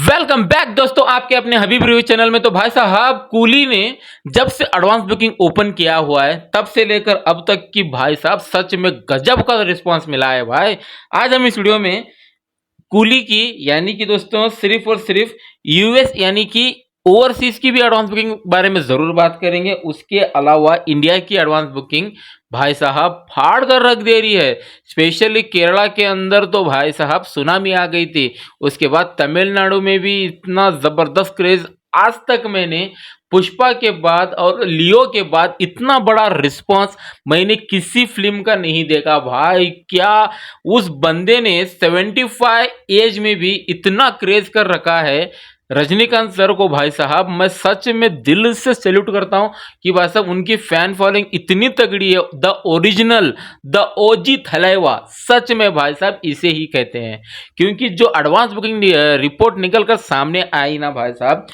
Welcome back दोस्तों आपके अपने हबीब रिव्यू चैनल में। तो भाई साहब कूली ने जब से एडवांस बुकिंग ओपन किया हुआ है तब से लेकर अब तक की भाई साहब सच में गजब का रिस्पांस मिला है भाई। आज हम इस वीडियो में कूली की यानी कि दोस्तों सिर्फ और सिर्फ यूएस यानी कि ओवरसीज की भी एडवांस बुकिंग बारे में जरूर बात करेंगे। उसके अलावा इंडिया की एडवांस बुकिंग भाई साहब फाड़ कर रख दे रही है। स्पेशली केरला के अंदर तो भाई साहब सुनामी आ गई थी। उसके बाद तमिलनाडु में भी इतना जबरदस्त क्रेज आज तक मैंने पुष्पा के बाद और लियो के बाद इतना बड़ा रिस्पांस मैंने किसी फिल्म का नहीं देखा भाई। क्या उस बंदे ने 75 एज में भी इतना क्रेज कर रखा है। रजनीकांत सर को भाई साहब मैं सच में दिल से सैल्यूट करता हूं कि भाई साहब उनकी फैन फॉलोइंग इतनी तगड़ी है। The original the OG Thalaiva सच में भाई साहब इसे ही कहते हैं, क्योंकि जो एडवांस बुकिंग रिपोर्ट निकल कर सामने आई ना भाई साहब,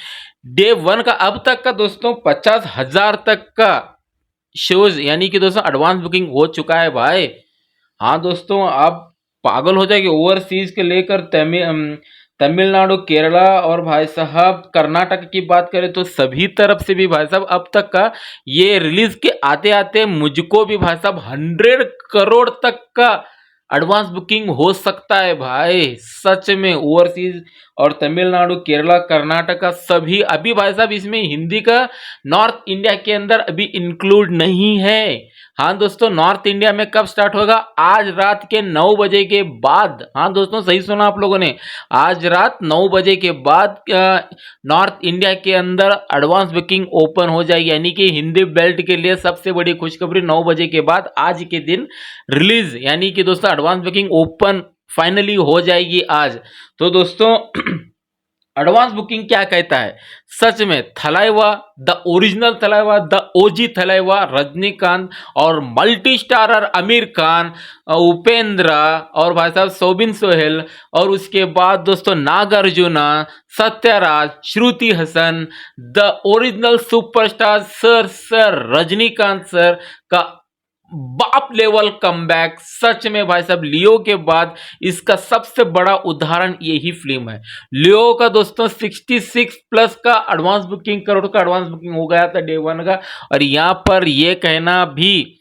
डे वन का अब तक का दोस्तों 50,000 तक का शोज यानी कि दोस्तों एडवांस बुकिंग हो चुका है भाई। हाँ दोस्तों आप पागल हो जाएंगे। ओवरसीज के लेकर तमिलनाडु, केरला और भाई साहब कर्नाटक की बात करें तो सभी तरफ से भी भाई साहब अब तक का ये रिलीज के आते आते मुझको भी भाई साहब 100 करोड़ तक का एडवांस बुकिंग हो सकता है भाई। सच में ओवरसीज और तमिलनाडु, केरला, कर्नाटका सभी अभी भाई साहब इसमें हिंदी का नॉर्थ इंडिया के अंदर अभी इंक्लूड नहीं है। हाँ दोस्तों नॉर्थ इंडिया में कब स्टार्ट होगा? आज रात के 9 बजे के बाद। हाँ दोस्तों सही सुना आप लोगों ने, आज रात 9 बजे के बाद नॉर्थ इंडिया के अंदर एडवांस बुकिंग ओपन हो जाएगी। यानी कि हिंदी बेल्ट के लिए सबसे बड़ी खुशखबरी, 9 बजे के बाद आज के दिन रिलीज यानी कि दोस्तों एडवांस बुकिंग ओपन फाइनली हो जाएगी आज। तो दोस्तों एडवांस बुकिंग क्या कहता है? सच में Thalaiva, the original Thalaiva, the OG Thalaiva, Rajinikanth और मल्टी स्टारर आमिर खान, उपेंद्र और भाई साहब सोबिन सोहेल और उसके बाद दोस्तों Nagarjuna, Sathyaraj, Shruti Haasan, the original superstar sir Rajinikanth sir का बाप लेवल कमबैक। सच में भाई साहब लियो के बाद इसका सबसे बड़ा उदाहरण यही फिल्म है। लियो का दोस्तों 66 प्लस का एडवांस बुकिंग, करोड़ का एडवांस बुकिंग हो गया था डे वन का। और यहां पर यह कहना भी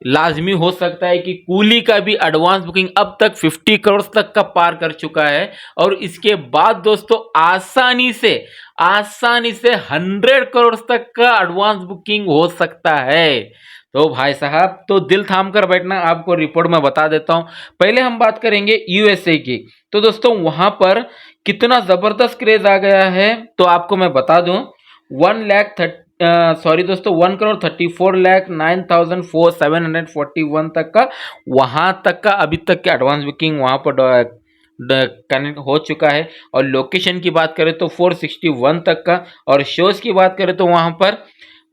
लाजमी हो सकता है कि कूली का भी एडवांस बुकिंग अब तक 50 करोड़ तक का पार कर चुका है। और इसके बाद दोस्तों आसानी से 100 करोड़ तक का एडवांस बुकिंग हो सकता है। तो भाई साहब तो दिल थाम कर बैठना, आपको रिपोर्ट में बता देता हूं। पहले हम बात करेंगे यूएसए की। तो दोस्तों वहां पर कितना जबरदस्त क्रेज आ गया है तो आपको मैं बता दूं, 1,34,09,741 तक का वहां तक का अभी तक का एडवांस बुकिंग वहां पर कनेक्ट हो चुका है। और लोकेशन की बात करें तो 461 तक का, और शोज की बात करें तो वहां पर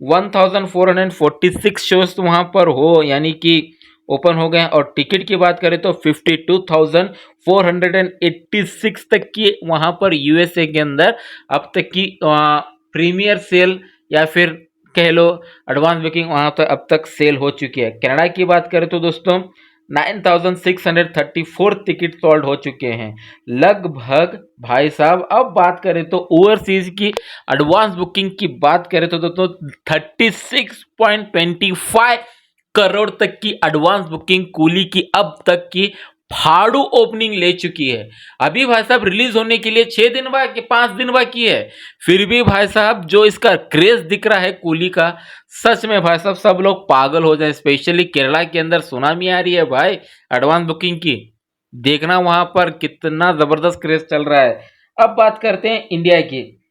1446 शोज वहां पर हो यानी कि ओपन हो गए। और टिकट की बात करें तो 52,486 तक की वहां पर यूएसए के अंदर अब तक की प्रीमियर सेल या फिर कह लो एडवांस बुकिंग वहां पर अब तक सेल हो चुकी है। कनाडा की बात करें तो दोस्तों 9,634 टिकट सोल्ड हो चुके हैं लगभग भाई साहब। अब बात करें तो ओवरसीज की एडवांस बुकिंग की बात करें तो दोस्तों 36.25 करोड़ तक की एडवांस बुकिंग कूली की अब तक की फाड़ू ओपनिंग ले चुकी है। अभी भाई साहब रिलीज होने के लिए 6 दिन बाकी, 5 दिन बाकी है, फिर भी भाई साहब जो इसका क्रेज दिख रहा है कूली का, सच में भाई साहब सब लोग पागल हो जाए। स्पेशली केरला के अंदर सुनामी आ रही है भाई एडवांस बुकिंग की, देखना वहां पर कितना जबरदस्त क्रेज चल रहा है। अब बात करते हैं इंडिया की।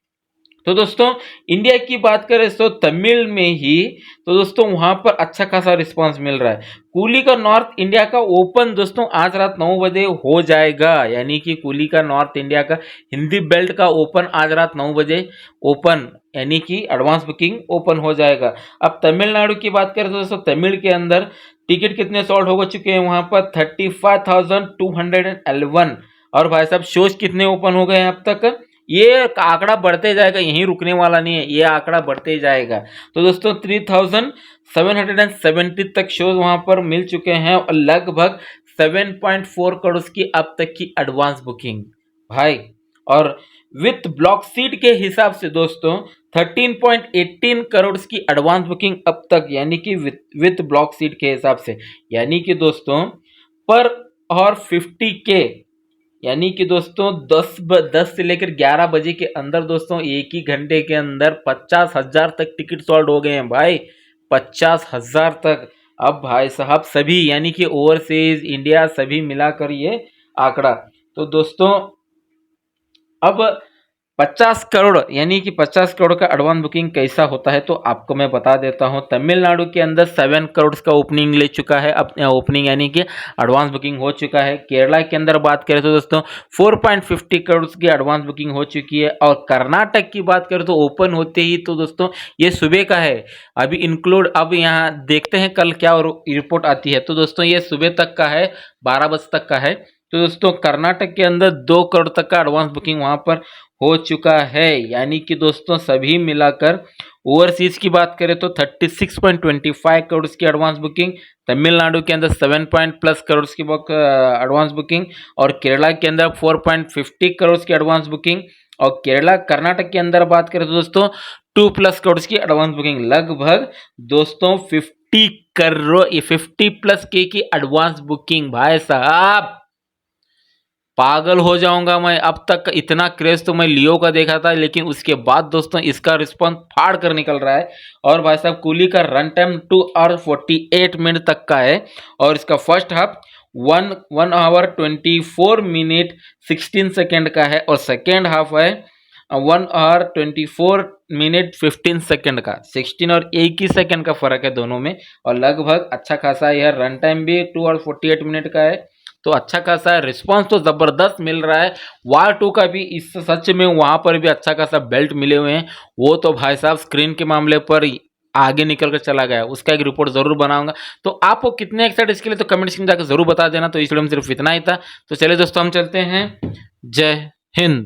तो दोस्तों इंडिया की बात करें तो तमिल में ही तो दोस्तों वहां पर अच्छा खासा रिस्पांस मिल रहा है। कूली का नॉर्थ इंडिया का ओपन दोस्तों आज रात 9 बजे हो जाएगा। यानी कि कूली का नॉर्थ इंडिया का हिंदी बेल्ट का ओपन आज रात 9 बजे ओपन यानी कि एडवांस बुकिंग ओपन हो जाएगा। अब तमिलनाडु की बात करें तो दोस्तों तमिल के अंदर टिकट कितने सोल्ड हो चुके हैं वहां पर 35,211। और भाई साहब शोज कितने ओपन हो गए हैं अब तक? ये आंकड़ा बढ़ते जाएगा, यहीं रुकने वाला नहीं है, ये आंकड़ा बढ़ते जाएगा। तो दोस्तों 3,770 तक शोज वहां पर मिल चुके हैं और लगभग 7.4 करोड़ की अब तक की एडवांस बुकिंग भाई। और विथ ब्लॉक सीड के हिसाब से दोस्तों 13.18 करोड़ की एडवांस बुकिंग अब तक, यानी कि विथ ब्लॉक सीड के हिसाब से, यानी कि दोस्तों पर और 50K, यानी कि दोस्तों 10 से लेकर 11 बजे के अंदर दोस्तों एक ही घंटे के अंदर 50,000 तक टिकट सोल्ड हो गए हैं भाई, 50,000 तक। अब भाई साहब सभी, यानी कि ओवरसीज इंडिया सभी मिलाकर ये आंकड़ा, तो दोस्तों अब 50 करोड़, यानी कि 50 करोड़ का एडवांस बुकिंग कैसा होता है तो आपको मैं बता देता हूं। तमिलनाडु के अंदर 7 करोड़ का ओपनिंग ले चुका है, अपने ओपनिंग यानी कि एडवांस बुकिंग हो चुका है। केरला के अंदर बात करें तो दोस्तों 4.50 करोड़ की एडवांस बुकिंग हो चुकी है। और कर्नाटक की बात करें तो ओपन होते ही तो दोस्तों ये सुबह का है, अभी इंक्लूड, अब यहाँ देखते हैं कल क्या रिपोर्ट आती है। तो दोस्तों ये सुबह तक का है, 12 बजे तक का है। तो दोस्तों कर्नाटक के अंदर 2 करोड़ तक का एडवांस बुकिंग वहां पर हो चुका है, यानी कि दोस्तों सभी मिलाकर ओवरसीज की बात करें तो 36.25 करोड़ की एडवांस बुकिंग, तमिलनाडु के अंदर 7+ करोड़ की एडवांस बुकिंग, और केरला के अंदर 4.50 करोड़ की एडवांस बुकिंग, और कर्नाटक के अंदर बात करें तो दोस्तों 2+ करोड़ की एडवांस बुकिंग, लगभग दोस्तों 50+ की एडवांस बुकिंग। भाई साहब पागल हो जाऊंगा मैं, अब तक इतना क्रेज तो मैं लियो का देखा था, लेकिन उसके बाद दोस्तों इसका रिस्पॉन्स फाड़ कर निकल रहा है। और भाई साहब कूली का रन टाइम 2 आवर 48 मिनट तक का है, और इसका first half 1 hour 24 minute 16 second का है, और सेकेंड हाफ है 1 आवर 24 मिनट 15 सेकेंड का, 16 और 1 ही सेकेंड का फर्क है दोनों में। और लगभग अच्छा खासा यह रन टाइम भी 2 आवर 48 मिनट का है, तो अच्छा खासा रिस्पांस तो ज़बरदस्त मिल रहा है। वार 2 का भी इस सच में वहाँ पर भी अच्छा खासा बेल्ट मिले हुए हैं, वो तो भाई साहब स्क्रीन के मामले पर आगे निकल कर चला गया, उसका एक रिपोर्ट ज़रूर बनाऊंगा। तो आपको कितने एक्साइटेड इसके लिए तो कमेंट सेक्शन में जाकर ज़रूर बता देना। तो इस वीडियो में सिर्फ इतना ही था, तो चलिए दोस्तों हम चलते हैं, जय हिंद।